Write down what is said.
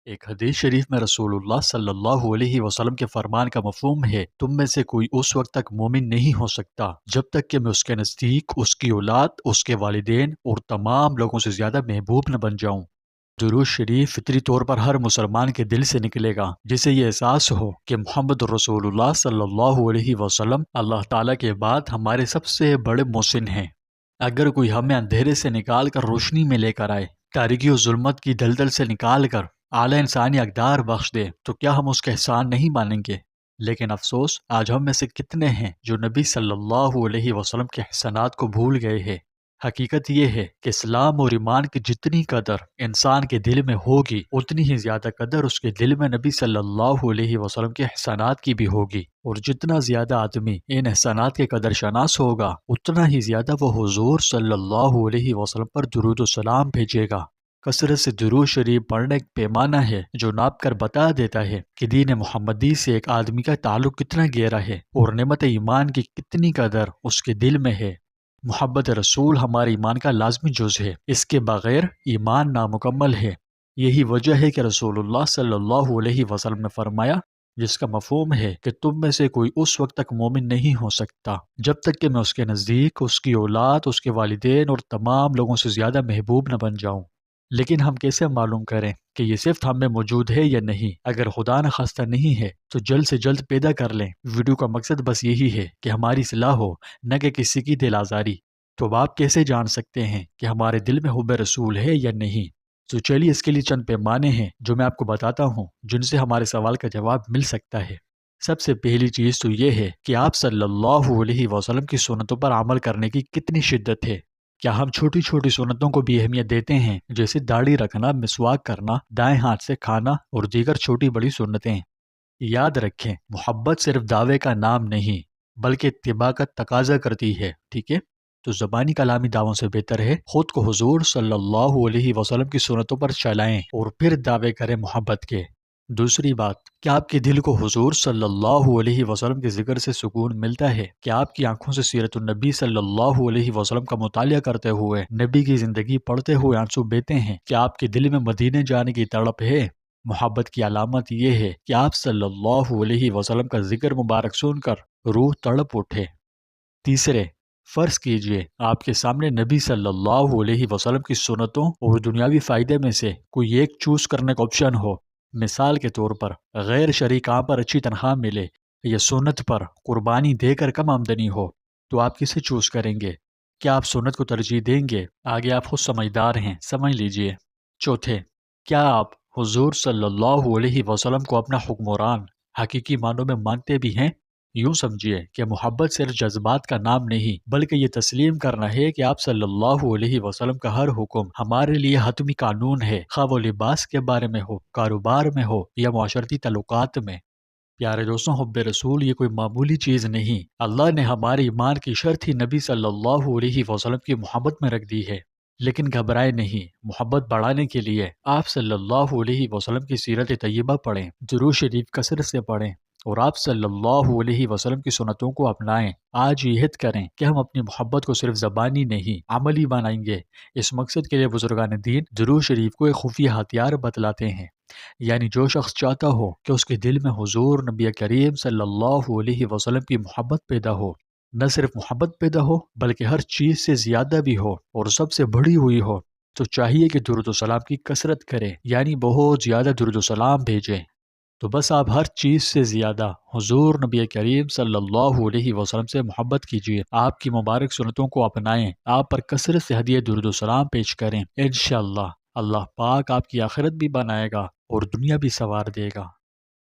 ایک حدیث شریف میں رسول اللہ صلی اللہ علیہ وسلم کے فرمان کا مفہوم ہے، تم میں سے کوئی اس وقت تک مومن نہیں ہو سکتا جب تک کہ میں اس کے نزدیک اس کی اولاد، اس کے والدین اور تمام لوگوں سے زیادہ محبوب نہ بن جاؤں۔ درود شریف فطری طور پر ہر مسلمان کے دل سے نکلے گا جسے یہ احساس ہو کہ محمد رسول اللہ صلی اللہ علیہ وسلم اللہ تعالیٰ کے بعد ہمارے سب سے بڑے محسن ہیں۔ اگر کوئی ہمیں اندھیرے سے نکال کر روشنی میں لے کر آئے، تاریکی و ظلمت کی دلدل سے نکال کر اعلیٰ انسانی اقدار بخش دے، تو کیا ہم اس کا احسان نہیں مانیں گے؟ لیکن افسوس، آج ہم میں سے کتنے ہیں جو نبی صلی اللہ علیہ وسلم کے احسانات کو بھول گئے ہیں۔ حقیقت یہ ہے کہ اسلام اور ایمان کی جتنی قدر انسان کے دل میں ہوگی، اتنی ہی زیادہ قدر اس کے دل میں نبی صلی اللہ علیہ وسلم کے احسانات کی بھی ہوگی، اور جتنا زیادہ آدمی ان احسانات کے قدر شناس ہوگا، اتنا ہی زیادہ وہ حضور صلی اللہ علیہ وسلم پر درود و سلام بھیجے گا۔ کثرت سے درود شریف پڑھنا ایک پیمانہ ہے جو ناپ کر بتا دیتا ہے کہ دین محمدی سے ایک آدمی کا تعلق کتنا گہرا ہے اور نعمت ایمان کی کتنی قدر اس کے دل میں ہے۔ محبت رسول ہمارے ایمان کا لازمی جز ہے، اس کے بغیر ایمان نامکمل ہے۔ یہی وجہ ہے کہ رسول اللہ صلی اللہ علیہ وسلم نے فرمایا، جس کا مفہوم ہے کہ تم میں سے کوئی اس وقت تک مومن نہیں ہو سکتا جب تک کہ میں اس کے نزدیک اس کی اولاد، اس کے والدین اور تمام لوگوں سے زیادہ محبوب نہ بن جاؤں۔ لیکن ہم کیسے معلوم کریں کہ یہ صفت ہم میں موجود ہے یا نہیں؟ اگر خدا نہ خواستہ نہیں ہے تو جلد سے جلد پیدا کر لیں۔ ویڈیو کا مقصد بس یہی ہے کہ ہماری اصلاح ہو، نہ کہ کسی کی دل آزاری۔ تو اب آپ کیسے جان سکتے ہیں کہ ہمارے دل میں حب رسول ہے یا نہیں؟ تو چلیے اس کے لیے چند پیمانے ہیں جو میں آپ کو بتاتا ہوں، جن سے ہمارے سوال کا جواب مل سکتا ہے۔ سب سے پہلی چیز تو یہ ہے کہ آپ صلی اللہ علیہ وسلم کی سنتوں پر عمل کرنے کی کتنی شدت ہے۔ کیا ہم چھوٹی چھوٹی سنتوں کو بھی اہمیت دیتے ہیں، جیسے داڑھی رکھنا، مسواک کرنا، دائیں ہاتھ سے کھانا اور دیگر چھوٹی بڑی سنتیں؟ یاد رکھیں، محبت صرف دعوے کا نام نہیں بلکہ اتباع کا تقاضا کرتی ہے، ٹھیک ہے؟ تو زبانی کلامی دعووں سے بہتر ہے خود کو حضور صلی اللہ علیہ وسلم کی سنتوں پر چلائیں اور پھر دعوے کریں محبت کے۔ دوسری بات، کیا آپ کے دل کو حضور صلی اللہ علیہ وسلم کے ذکر سے سکون ملتا ہے؟ کیا آپ کی آنکھوں سے سیرت النبی صلی اللہ علیہ وسلم کا مطالعہ کرتے ہوئے، نبی کی زندگی پڑھتے ہوئے آنسو بہتے ہیں؟ کیا آپ کے دل میں مدینے جانے کی تڑپ ہے؟ محبت کی علامت یہ ہے کہ آپ صلی اللہ علیہ وسلم کا ذکر مبارک سن کر روح تڑپ اٹھے۔ تیسرے، فرض کیجئے آپ کے سامنے نبی صلی اللہ علیہ وسلم کی سنتوں اور دنیاوی فائدے میں سے کوئی ایک چوز کرنے کا آپشن ہو۔ مثال کے طور پر غیر شرعی کام پر اچھی تنخواہ ملے یا سنت پر قربانی دے کر کم آمدنی ہو، تو آپ کسے چوز کریں گے؟ کیا آپ سنت کو ترجیح دیں گے؟ آگے آپ خود سمجھدار ہیں، سمجھ لیجئے۔ چوتھے، کیا آپ حضور صلی اللہ علیہ وسلم کو اپنا حکمران حقیقی معنوں میں مانتے بھی ہیں؟ یوں سمجھیے کہ محبت صرف جذبات کا نام نہیں بلکہ یہ تسلیم کرنا ہے کہ آپ صلی اللہ علیہ وسلم کا ہر حکم ہمارے لیے حتمی قانون ہے، خواہ وہ لباس کے بارے میں ہو، کاروبار میں ہو یا معاشرتی تعلقات میں۔ پیارے دوستوں، حب رسول یہ کوئی معمولی چیز نہیں۔ اللہ نے ہمارے ایمان کی شرط ہی نبی صلی اللہ علیہ وسلم کی محبت میں رکھ دی ہے۔ لیکن گھبرائے نہیں، محبت بڑھانے کے لیے آپ صلی اللہ علیہ وسلم کی سیرت طیبہ پڑھیں، درود شریف کثرت سے پڑھیں اور آپ صلی اللہ علیہ وسلم کی سنتوں کو اپنائیں۔ آج یہ عہد کریں کہ ہم اپنی محبت کو صرف زبانی نہیں، عملی بنائیں گے۔ اس مقصد کے لیے بزرگان دین درود شریف کو ایک خفیہ ہتھیار بتلاتے ہیں، یعنی جو شخص چاہتا ہو کہ اس کے دل میں حضور نبی کریم صلی اللہ علیہ وسلم کی محبت پیدا ہو، نہ صرف محبت پیدا ہو بلکہ ہر چیز سے زیادہ بھی ہو اور سب سے بڑی ہوئی ہو، تو چاہیے کہ درود و سلام کی کثرت کرے، یعنی بہت زیادہ درود و سلام بھیجیں۔ تو بس آپ ہر چیز سے زیادہ حضور نبی کریم صلی اللہ علیہ وسلم سے محبت کیجیے، آپ کی مبارک سنتوں کو اپنائیں، آپ پر کثرت سے ہدیہ درود و سلام پیش کریں۔ انشاءاللہ اللہ پاک آپ کی آخرت بھی بنائے گا اور دنیا بھی سنوار دے گا۔